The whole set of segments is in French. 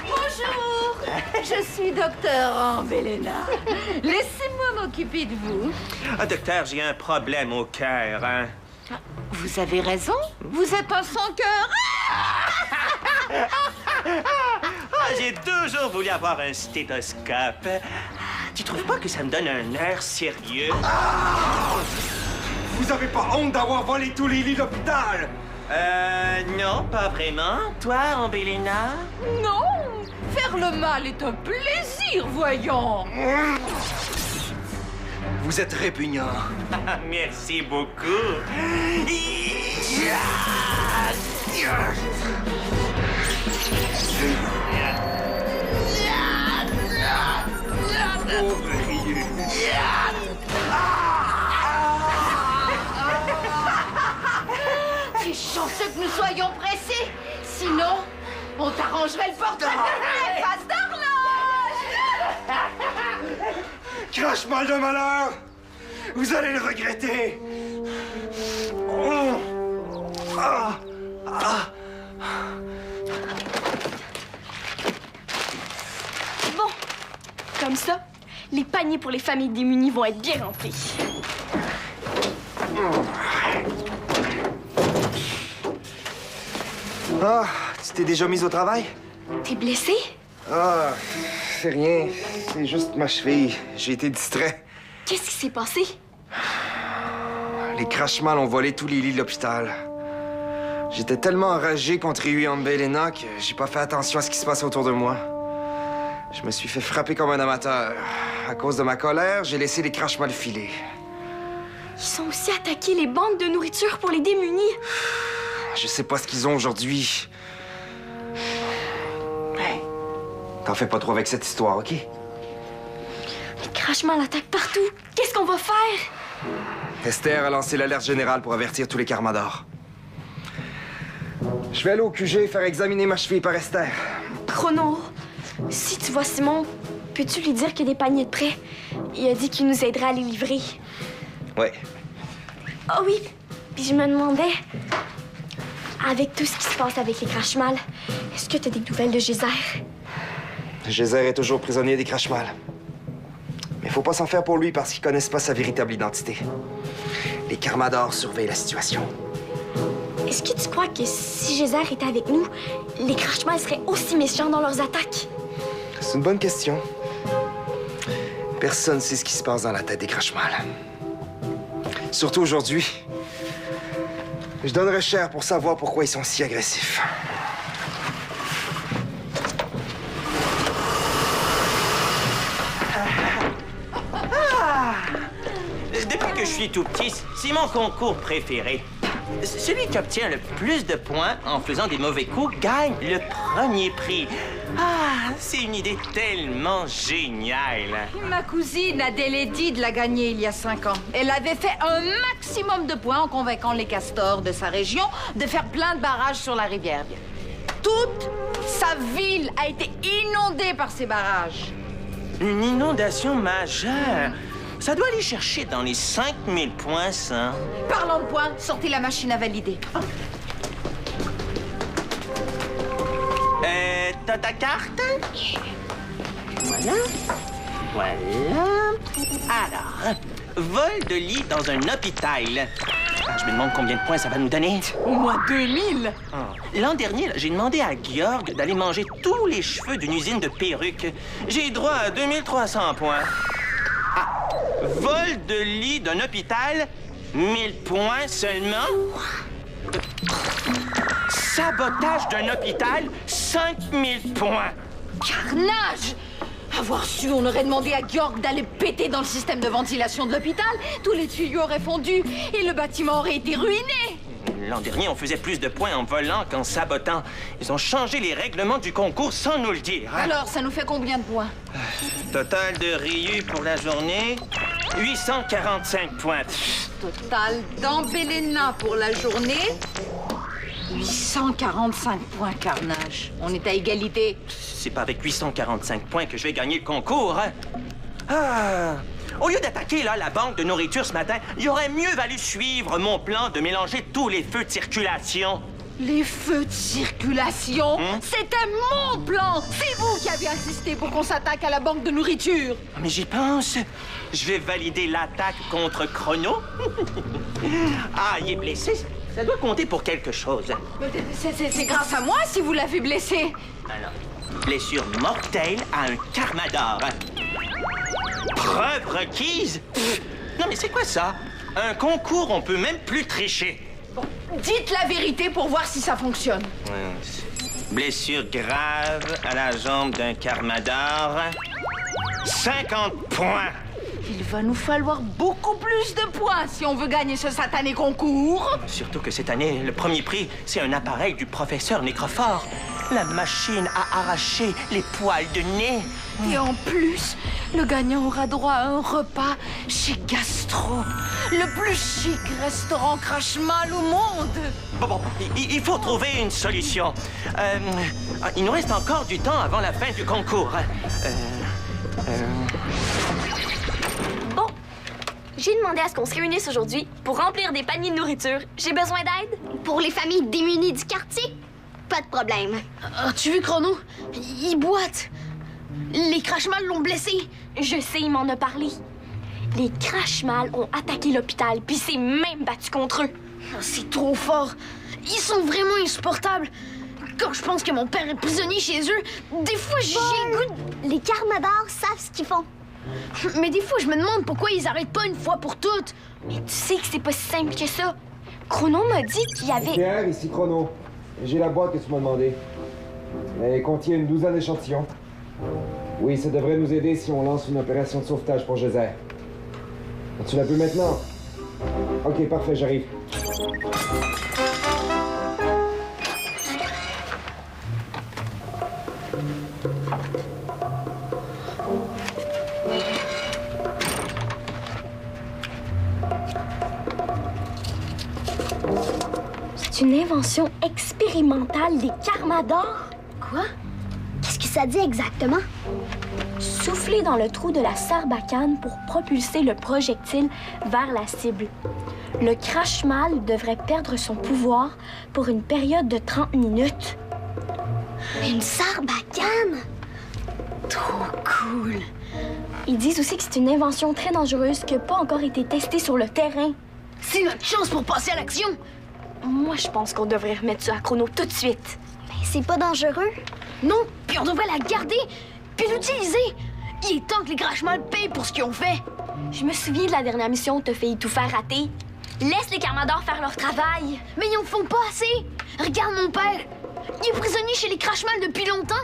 Bonjour, je suis docteur Ambelena. Laissez-moi m'occuper de vous. Ah, docteur, j'ai un problème au cœur, hein? Vous avez raison, vous êtes un sans-cœur. J'ai toujours voulu avoir un stéthoscope. Tu trouves pas que ça me donne un air sérieux? Vous avez pas honte d'avoir volé tous les lits d'hôpital? Non, pas vraiment. Toi, Ambelena? Non, faire le mal est un plaisir, voyons. Vous êtes répugnant. Merci beaucoup. C'est chanceux que nous soyons pressés. Sinon, on t'arrangerait le portrait de la face d'horloge. Crache-mal de malheur! Vous allez le regretter! Bon, comme ça, les paniers pour les familles démunies vont être bien remplis. Ah, tu t'es déjà mise au travail? T'es blessé? Ah, c'est rien. C'est juste ma cheville. J'ai été distrait. Qu'est-ce qui s'est passé? Les crashmals ont volé tous les lits de l'hôpital. J'étais tellement enragé contre Ryu Ambelena que j'ai pas fait attention à ce qui se passait autour de moi. Je me suis fait frapper comme un amateur. À cause de ma colère, j'ai laissé les crashmals filer. Ils ont aussi attaqué les banques de nourriture pour les démunis. Je sais pas ce qu'ils ont aujourd'hui. Hey, t'en fais pas trop avec cette histoire, OK? Les crashmals attaquent partout. Qu'est-ce qu'on va faire? Esther a lancé l'alerte générale pour avertir tous les Karmadors. Je vais aller au QG faire examiner ma cheville par Esther. Chrono, si tu vois Simon, peux-tu lui dire qu'il y a des paniers de prêt? Il a dit qu'il nous aiderait à les livrer. Ouais. Ah oui, puis je me demandais, avec tout ce qui se passe avec les crashmals, est-ce que tu as des nouvelles de Gézer? Gézer est toujours prisonnier des crashmals. Mais faut pas s'en faire pour lui parce qu'ils connaissent pas sa véritable identité. Les Karmadors surveillent la situation. Est-ce que tu crois que si Gézer était avec nous, les crashmals seraient aussi méchants dans leurs attaques? C'est une bonne question. Personne sait ce qui se passe dans la tête des crashmals. Surtout aujourd'hui. Je donnerais cher pour savoir pourquoi ils sont si agressifs. Depuis que je suis tout petit, c'est mon concours préféré. Celui qui obtient le plus de points en faisant des mauvais coups gagne le premier prix. Ah, c'est une idée tellement géniale. Ma cousine Adèle Edith l'a gagné il y a 5 ans. Elle avait fait un maximum de points en convainquant les castors de sa région de faire plein de barrages sur la rivière. Toute sa ville a été inondée par ces barrages. Une inondation majeure. Ça doit aller chercher dans les 5000 points, ça. Parlant de points, sortez la machine à valider. T'as ta carte? Voilà. Voilà. Alors, vol de lit dans un hôpital. Ah, je me demande combien de points ça va nous donner. Au moins 2000. L'an dernier, j'ai demandé à Georg d'aller manger tous les cheveux d'une usine de perruques. J'ai droit à 2300 points. Ah, vol de lit d'un hôpital, 1000 points seulement. Sabotage d'un hôpital, 5000 points. Carnage! Avoir su, on aurait demandé à Georg d'aller péter dans le système de ventilation de l'hôpital. Tous les tuyaux auraient fondu et le bâtiment aurait été ruiné. L'an dernier, on faisait plus de points en volant qu'en sabotant. Ils ont changé les règlements du concours sans nous le dire. Alors, ça nous fait combien de points? Total de Ryu pour la journée, 845 points. Total d'Ambelena pour la journée, 845 points, Carnage. On est à égalité. C'est pas avec 845 points que je vais gagner le concours, hein? Ah! Au lieu d'attaquer là, la banque de nourriture ce matin, il aurait mieux valu suivre mon plan de mélanger tous les feux de circulation. Les feux de circulation, c'était mon plan! C'est vous qui avez insisté pour qu'on s'attaque à la banque de nourriture! Mais j'y pense. Je vais valider l'attaque contre Chrono. Ah, il est blessé. Ça doit compter pour quelque chose. C'est grâce à moi si vous l'avez blessé! Alors, blessure mortelle à un Carmador. Preuve requise? Non, mais c'est quoi ça? Un concours, on peut même plus tricher. Bon, dites la vérité pour voir si ça fonctionne. Blessure grave à la jambe d'un Carmador. 50 points. Il va nous falloir beaucoup plus de points si on veut gagner ce satané concours. Surtout que cette année, le premier prix, c'est un appareil du professeur Nécrophore. La machine a arraché les poils de nez. Et en plus, le gagnant aura droit à un repas chez Gastro, le plus chic restaurant crache-mal au monde. Bon, il faut trouver une solution. Il nous reste encore du temps avant la fin du concours. Bon, j'ai demandé à ce qu'on se réunisse aujourd'hui pour remplir des paniers de nourriture. J'ai besoin d'aide? Pour les familles démunies du quartier, pas de problème. As-tu vu Chrono? Il boite. Les Crashmal l'ont blessé. Je sais, il m'en a parlé. Les Crashmal ont attaqué l'hôpital, puis s'est même battu contre eux. C'est trop fort. Ils sont vraiment insupportables. Quand je pense que mon père est prisonnier chez eux, des fois j'ai le goût Les Carmadors savent ce qu'ils font. Mais des fois, je me demande pourquoi ils arrêtent pas une fois pour toutes. Mais tu sais que c'est pas si simple que ça. Chrono m'a dit qu'il y avait... Pierre, ici Chrono. J'ai la boîte que tu m'as demandé. Elle contient une 12aine d'échantillons. Oui, ça devrait nous aider si on lance une opération de sauvetage pour Geyser. Tu l'as vu maintenant? Ok, parfait, j'arrive. C'est une invention expérimentale des Carmadors. Quoi? Qu'est-ce que ça dit exactement? Souffler dans le trou de la sarbacane pour propulser le projectile vers la cible. Le Crashmal devrait perdre son pouvoir pour une période de 30 minutes. Une sarbacane? Trop cool. Ils disent aussi que c'est une invention très dangereuse qui n'a pas encore été testée sur le terrain. C'est notre chance pour passer à l'action. Moi, je pense qu'on devrait remettre ça à Chrono tout de suite. Mais c'est pas dangereux. Non, puis on devrait la garder, puis l'utiliser. Il est temps que les Crashmal payent pour ce qu'ils ont fait. Je me souviens de la dernière mission où t'as failli tout faire rater. Laisse les Carmadors faire leur travail. Mais ils en font pas assez. Regarde mon père. Il est prisonnier chez les Crashmal depuis longtemps.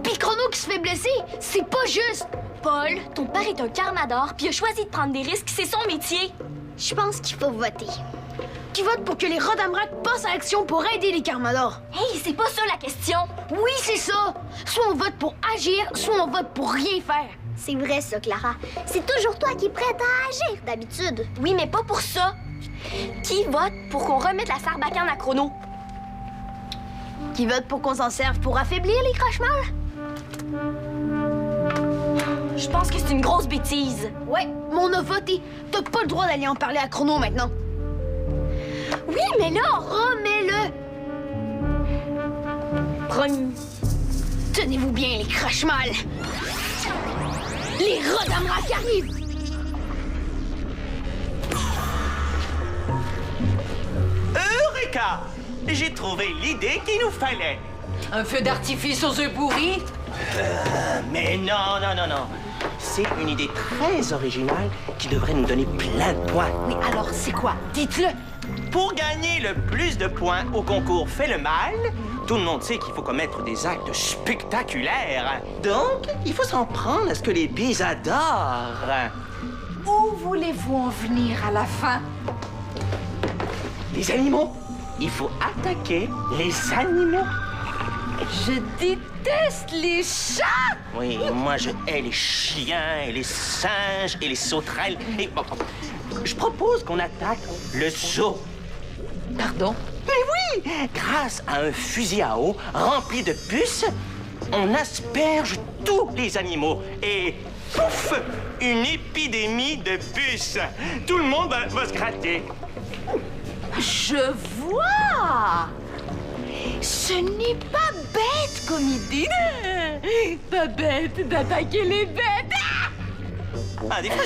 Puis Chrono qui se fait blesser, c'est pas juste. Paul, ton père est un Carmador, puis il a choisi de prendre des risques, c'est son métier. Je pense qu'il faut voter. Qui vote pour que les Rodamrak passent à l'action pour aider les Carmadors? Hey, c'est pas ça la question. Oui, c'est ça. Soit on vote pour agir, soit on vote pour rien faire. C'est vrai ça, Clara. C'est toujours toi qui es prête à agir, d'habitude. Oui, mais pas pour ça. Qui vote pour qu'on remette la sarbacane à Chrono? Qui vote pour qu'on s'en serve pour affaiblir les Crashmal? Je pense que c'est une grosse bêtise. Ouais, mais on a voté. T'as pas le droit d'aller en parler à Chrono maintenant. Oui, mais là... Remets-le! Promis. Tenez-vous bien, les Crashmal! Les Rodamrak arrivent! Eureka! J'ai trouvé l'idée qu'il nous fallait. Un feu d'artifice aux œufs pourris? Mais non. C'est une idée très originale qui devrait nous donner plein de points. Mais alors, c'est quoi? Dites-le! Pour gagner le plus de points au concours Fais le mal, tout le monde sait qu'il faut commettre des actes spectaculaires. Donc, il faut s'en prendre à ce que les bies adorent. Où voulez-vous en venir à la fin? Les animaux. Il faut attaquer les animaux. Je déteste les chats! Oui, moi je hais les chiens et les singes et les sauterelles. Et bon, je propose qu'on attaque le zoo. Pardon? Mais oui! Grâce à un fusil à eau rempli de puces, on asperge tous les animaux et pouf! Une épidémie de puces. Tout le monde va se gratter. Je vois! Ce n'est pas bête comme idée. Pas bête d'attaquer les bêtes. Ah, des fois,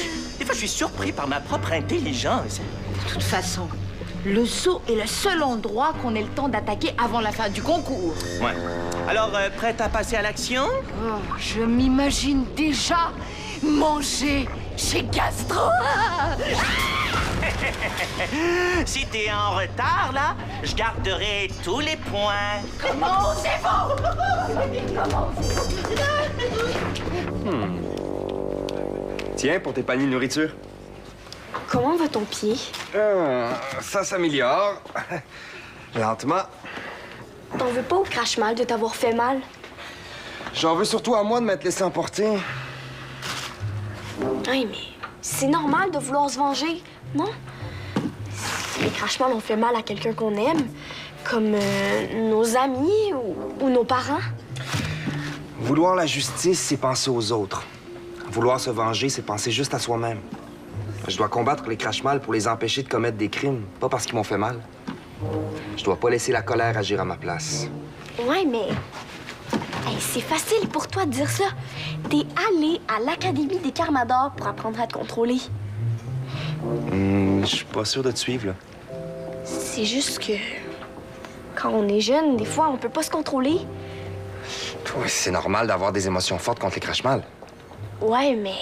je suis surpris par ma propre intelligence. De toute façon, le zoo est le seul endroit qu'on ait le temps d'attaquer avant la fin du concours. Ouais. Alors, prête à passer à l'action? Oh, je m'imagine déjà manger chez Gastro. Si t'es en retard, là, je garderai tous les points. Comment osez-vous? Tiens, pour tes paniers de nourriture. Comment va ton pied? Ça s'améliore. Lentement. T'en veux pas au crache-mal de t'avoir fait mal? J'en veux surtout à moi de m'être laissé emporter. Oui, mais c'est normal de vouloir se venger, non? Si les crache-mal ont fait mal à quelqu'un qu'on aime, comme nos amis ou nos parents. Vouloir la justice, c'est penser aux autres. Vouloir se venger, c'est penser juste à soi-même. Je dois combattre les crache-mal pour les empêcher de commettre des crimes, pas parce qu'ils m'ont fait mal. Je dois pas laisser la colère agir à ma place. Ouais, mais... Hey, c'est facile pour toi de dire ça. T'es allé à l'Académie des Carmadors pour apprendre à te contrôler. Je suis pas sûr de te suivre, là. C'est juste que... Quand on est jeune, des fois, on peut pas se contrôler. Ouais, c'est normal d'avoir des émotions fortes contre les crache-mal. Ouais, mais...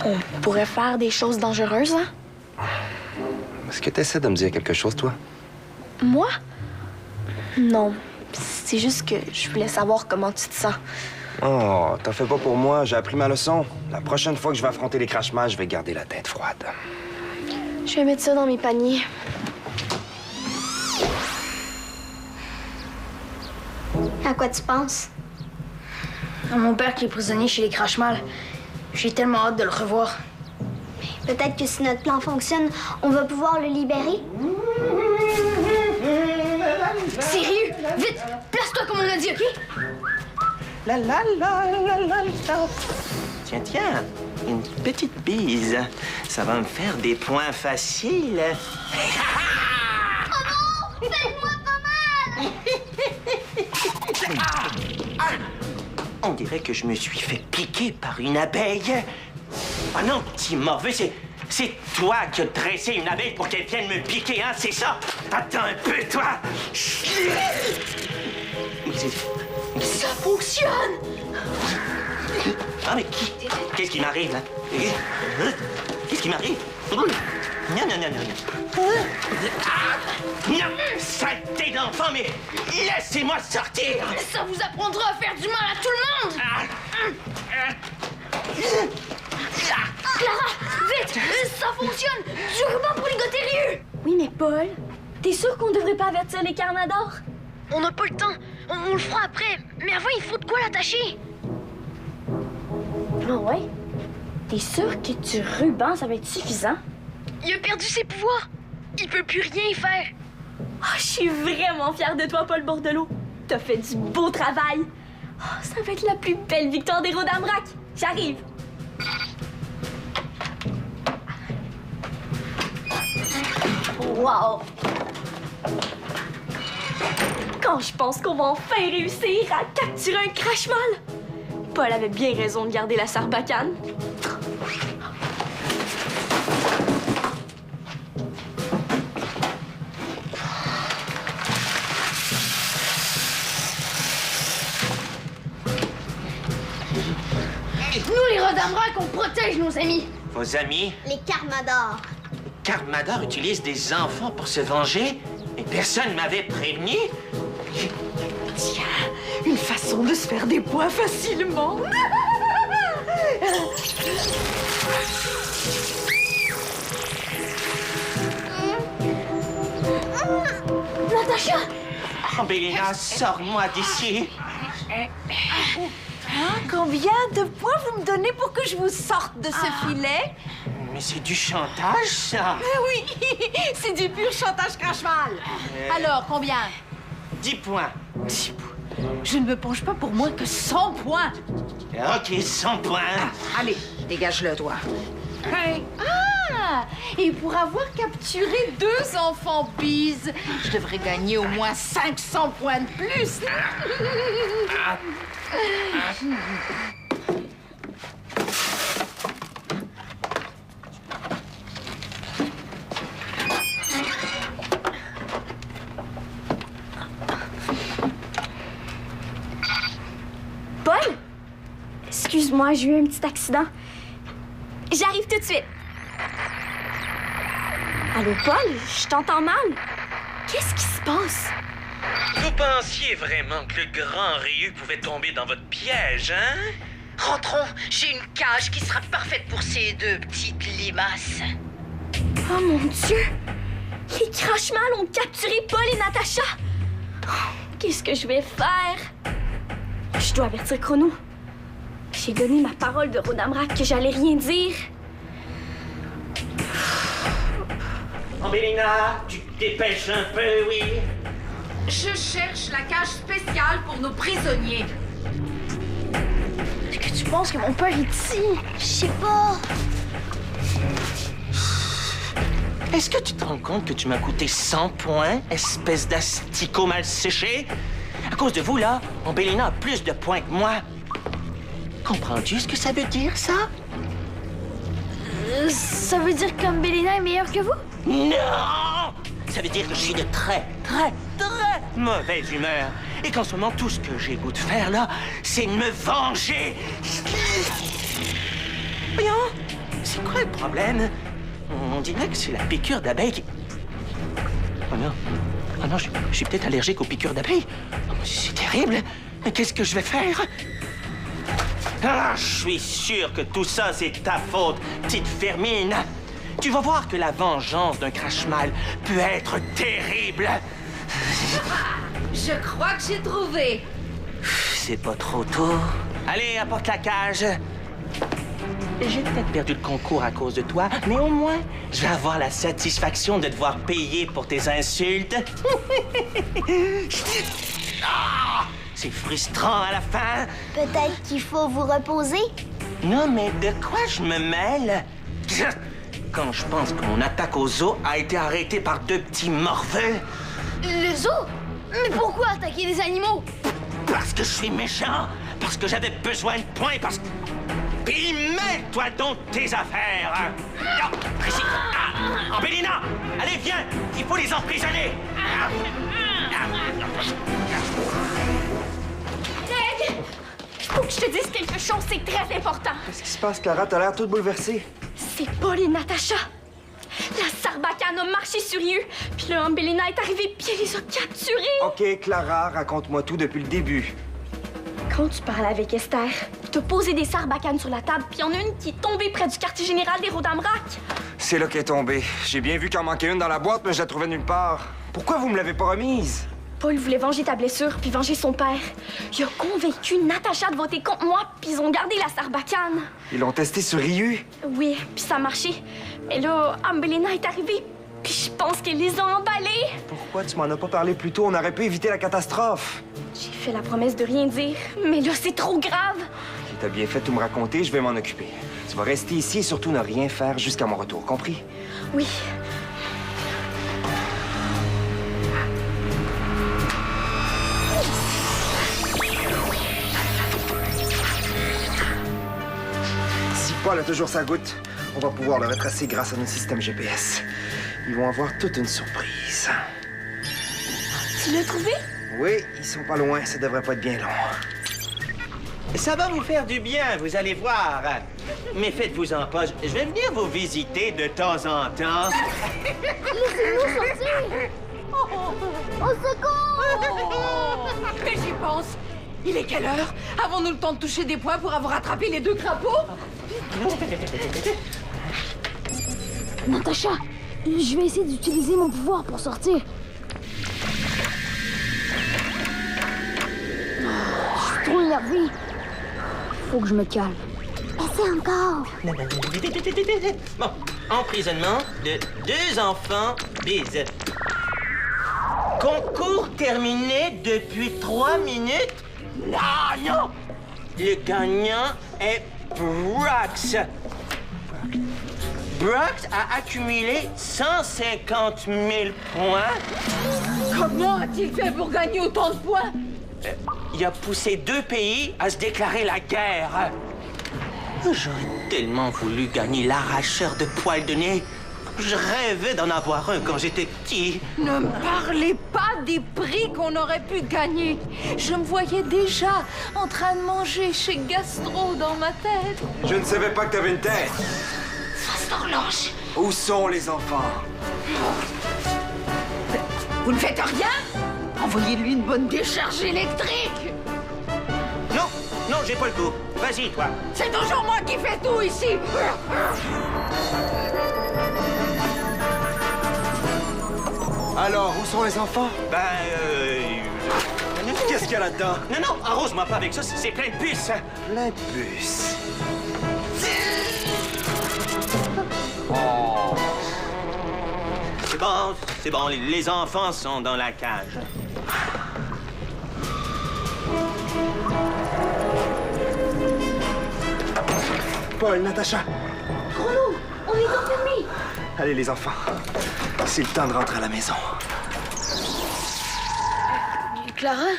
On pourrait faire des choses dangereuses, hein? Est-ce que tu essaies de me dire quelque chose, toi? Moi? Non. C'est juste que je voulais savoir comment tu te sens. Oh, t'en fais pas pour moi. J'ai appris ma leçon. La prochaine fois que je vais affronter les crache-mal, je vais garder la tête froide. Je vais mettre ça dans mes paniers. À quoi tu penses? À mon père qui est prisonnier chez les crache-mal. J'ai tellement hâte de le revoir. Peut-être que si notre plan fonctionne, on va pouvoir le libérer. Sérieux? Vite! Place-toi comme on a dit, OK? La la la la la la. Tiens, tiens, une petite bise. Ça va me faire des points faciles. Fais-moi pas mal! On dirait que je me suis fait piquer par une abeille. Ah non, petit morveux, c'est toi qui as dressé une abeille pour qu'elle vienne me piquer, hein, c'est ça? Attends un peu, toi! Ça fonctionne! Ah, mais qu'est-ce qui m'arrive, là? Qu'est-ce qui m'arrive? Non, non, non, non, non. Non, saleté d'enfant, mais laissez-moi sortir! Ça vous apprendra à faire du mal à tout le monde! Clara, vite! Ça fonctionne! Du ruban pour ligoter Ryu! Oui, mais Paul, t'es sûr qu'on devrait pas avertir les Carmadors? On n'a pas le temps. On le fera après. Mais avant, il faut de quoi l'attacher. Ah ouais? T'es sûr que du ruban, ça va être suffisant? Il a perdu ses pouvoirs. Il peut plus rien faire. Oh, je suis vraiment fière de toi, Paul Bordelot. T'as fait du beau travail. Oh, ça va être la plus belle victoire des Rodamrac. J'arrive. Wow! Quand je pense qu'on va enfin réussir à capturer un crache-mal! Paul avait bien raison de garder la sarbacane. Nous, les Rodamrac, on protège nos amis. Vos amis, Les Carmadors. Carmador utilise des enfants pour se venger? Et personne m'avait prévenu? Tiens, une façon de se faire des points facilement. Natacha! Oh, Bélina, sors-moi d'ici! Combien de points vous me donnez pour que je vous sorte de ce filet? Mais c'est du chantage, ça! Oui, c'est du pur chantage crache-mal. Alors, combien? 10 points. 10 points. Je ne me penche pas pour moins que 100 points. Ok, 100 points. Allez, dégage-le, toi. Hey. Ah, Et pour avoir capturé 2 enfants bises, je devrais gagner au moins 500 points de plus. Paul? Excuse-moi, j'ai eu un petit accident. J'arrive tout de suite. Allô, Paul? Je t'entends mal. Qu'est-ce qui se passe? Vous pensiez vraiment que le grand Ryu pouvait tomber dans votre piège, hein? Rentrons, j'ai une cage qui sera parfaite pour ces 2 petites limaces. Oh mon Dieu! Les Crashmal ont capturé Paul et Natacha! Oh, qu'est-ce que je vais faire? Je dois avertir Chrono. J'ai donné ma parole de Rodamrak que j'allais rien dire. Ambélina, tu te dépêches un peu, oui? Je cherche la cage spéciale pour nos prisonniers. Est-ce que tu penses que mon père est ici? Je sais pas. Est-ce que tu te rends compte que tu m'as coûté 100 points, espèce d'asticot mal séché? À cause de vous, là, Ambélina a plus de points que moi. Comprends-tu ce que ça veut dire, ça? Ça veut dire qu'Ambélina est meilleure que vous? Non! Ça veut dire que je suis de très mauvaise humeur. Et qu'en ce moment, tout ce que j'ai goût de faire, là, c'est de me venger. Voyons, c'est quoi le problème? On dirait que c'est la piqûre d'abeille qui... Oh non. Oh non, je suis peut-être allergique aux piqûres d'abeilles. Oh, c'est terrible. Mais qu'est-ce que je vais faire? Ah, je suis sûr que tout ça, c'est ta faute, petite Fermine. Tu vas voir que la vengeance d'un Crashmal peut être terrible. Je crois que j'ai trouvé. C'est pas trop tôt. Allez, apporte la cage. J'ai peut-être perdu le concours à cause de toi, mais au moins, je vais avoir la satisfaction de devoir payer pour tes insultes. Ah, c'est frustrant à la fin. Peut-être qu'il faut vous reposer. Non, mais de quoi je me mêle? Quand je pense que mon attaque au zoo a été arrêtée par 2 petits morveux. Le zoo? Mais pourquoi attaquer les animaux? Parce que je suis méchant, parce que j'avais besoin de points, parce que... Puis mêle-toi donc tes affaires! Ah, ici! Ah, Ambélina! Allez, viens! Il faut les emprisonner! Greg! Faut que je te dise quelque chose, c'est très important. Qu'est-ce qui se passe, Clara? T'as l'air toute bouleversée. C'est Paul et Natacha. La Sarbacane a marché sur eux, puis le Ambélina est arrivé puis elle les a capturés. OK, Clara, raconte-moi tout depuis le début. Quand tu parlais avec Esther, t'as posé des Sarbacanes sur la table, puis il y en a une qui est tombée près du quartier général des Rodamrak. C'est là qu'elle est tombée. J'ai bien vu qu'il en manquait une dans la boîte, mais je la trouvais nulle part. Pourquoi vous me l'avez pas remise? Paul voulait venger ta blessure, puis venger son père. Il a convaincu Natacha de voter contre moi, puis ils ont gardé la Sarbacane. Ils l'ont testé sur Ryu? Oui, puis ça a marché. Mais là, Ambélina est arrivée, puis je pense qu'elle les a emballés. Pourquoi tu m'en as pas parlé plus tôt? On aurait pu éviter la catastrophe. J'ai fait la promesse de rien dire, mais là, c'est trop grave. Si t'as bien fait de tout me raconter, je vais m'en occuper. Tu vas rester ici et surtout ne rien faire jusqu'à mon retour, compris? Oui. Si Paul a toujours sa goutte, on va pouvoir le retracer grâce à notre système GPS. Ils vont avoir toute une surprise. Tu l'as trouvé? Oui, ils sont pas loin, ça devrait pas être bien long. Ça va vous faire du bien, vous allez voir. Mais faites-vous-en pas, je vais venir vous visiter de temps en temps. Laissez-nous sortir! Au secours! Mais j'y pense. Il est quelle heure? Avons-nous le temps de toucher des points pour avoir attrapé les 2 crapauds? Natacha, je vais essayer d'utiliser mon pouvoir pour sortir. Je suis trop énervé. Faut que je me calme. Essaie encore. Bon, emprisonnement de 2 enfants bises. Concours terminé depuis 3 minutes? Ah non! Le gagnant est Brax. Brooks a accumulé 150 000 points. Comment a-t-il fait pour gagner autant de points? Il a poussé 2 pays à se déclarer la guerre. J'aurais tellement voulu gagner l'arracheur de poils de nez. Je rêvais d'en avoir un quand j'étais petit. Ne me parlez pas des prix qu'on aurait pu gagner. Je me voyais déjà en train de manger chez Gastro dans ma tête. Je ne savais pas que t'avais une tête. Face d'horloge. Où sont les enfants? Vous ne faites rien? Envoyez-lui une bonne décharge électrique. Non, non, j'ai pas le goût. Vas-y, toi. C'est toujours moi qui fais tout ici. Alors, où sont les enfants? Qu'est-ce qu'il y a là-dedans? Non, non, arrose-moi pas avec ça, c'est plein de puces. Plein de puces. C'est bon, les enfants sont dans la cage. Paul, Natacha. Chrono, on est enfermés. Allez, les enfants. C'est le temps de rentrer à la maison. Clara,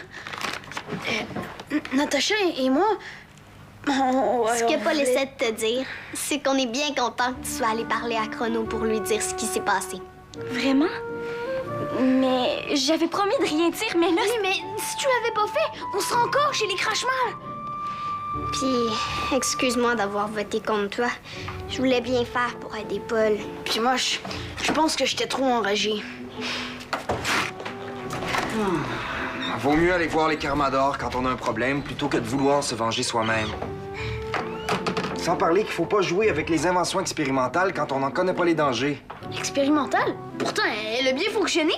Natacha et moi, Ce que Paul essaie de te dire, c'est qu'on est bien content que tu sois allé parler à Chrono pour lui dire ce qui s'est passé. Vraiment? Mais j'avais promis de rien dire, mais là... Oui, mais si tu l'avais pas fait, on serait encore chez les Crashmal. Puis, excuse-moi d'avoir voté contre toi. Je voulais bien faire pour aider Paul. Puis moi, je pense que j'étais trop enragée. Vaut mieux aller voir les Carmador quand on a un problème plutôt que de vouloir se venger soi-même. Sans parler qu'il faut pas jouer avec les inventions expérimentales quand on n'en connaît pas les dangers. Expérimentale? Pourtant, elle a bien fonctionné.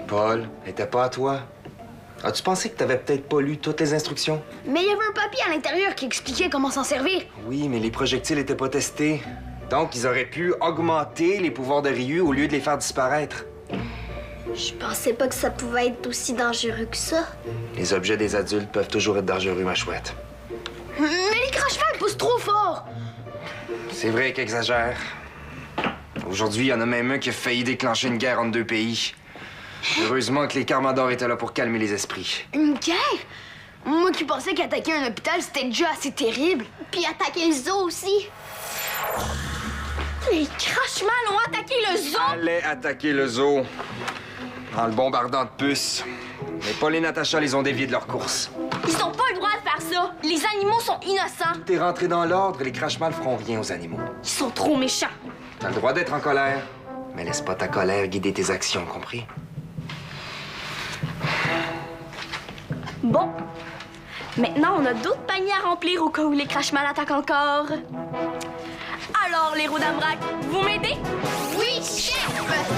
Paul, elle était pas à toi. As-tu pensé que t'avais peut-être pas lu toutes les instructions? Mais il y avait un papier à l'intérieur qui expliquait comment s'en servir. Oui, mais les projectiles étaient pas testés. Donc, ils auraient pu augmenter les pouvoirs de Ryu au lieu de les faire disparaître. Je pensais pas que ça pouvait être aussi dangereux que ça. Les objets des adultes peuvent toujours être dangereux, ma chouette. Mais les Crashmal poussent trop fort. C'est vrai qu'ils exagèrent. Aujourd'hui, il y en a même un qui a failli déclencher une guerre entre 2 pays. Heureusement que les Carmador étaient là pour calmer les esprits. Une guerre? Moi qui pensais qu'attaquer un hôpital, c'était déjà assez terrible. Puis attaquer le zoo aussi. Les Crashmal ont attaqué le zoo! Allait attaquer le zoo en le bombardant de puces. Mais Paul et Natacha les ont déviés de leur course. Ils ont pas le droit de faire ça! Les animaux sont innocents! T'es rentré dans l'ordre, les Crashmal feront rien aux animaux. Ils sont trop méchants! T'as le droit d'être en colère, mais laisse pas ta colère guider tes actions, compris? Bon. Maintenant, on a d'autres paniers à remplir au cas où les Crashmal attaquent encore. Alors, les roues d'Ambrac, vous m'aidez? Oui, chef!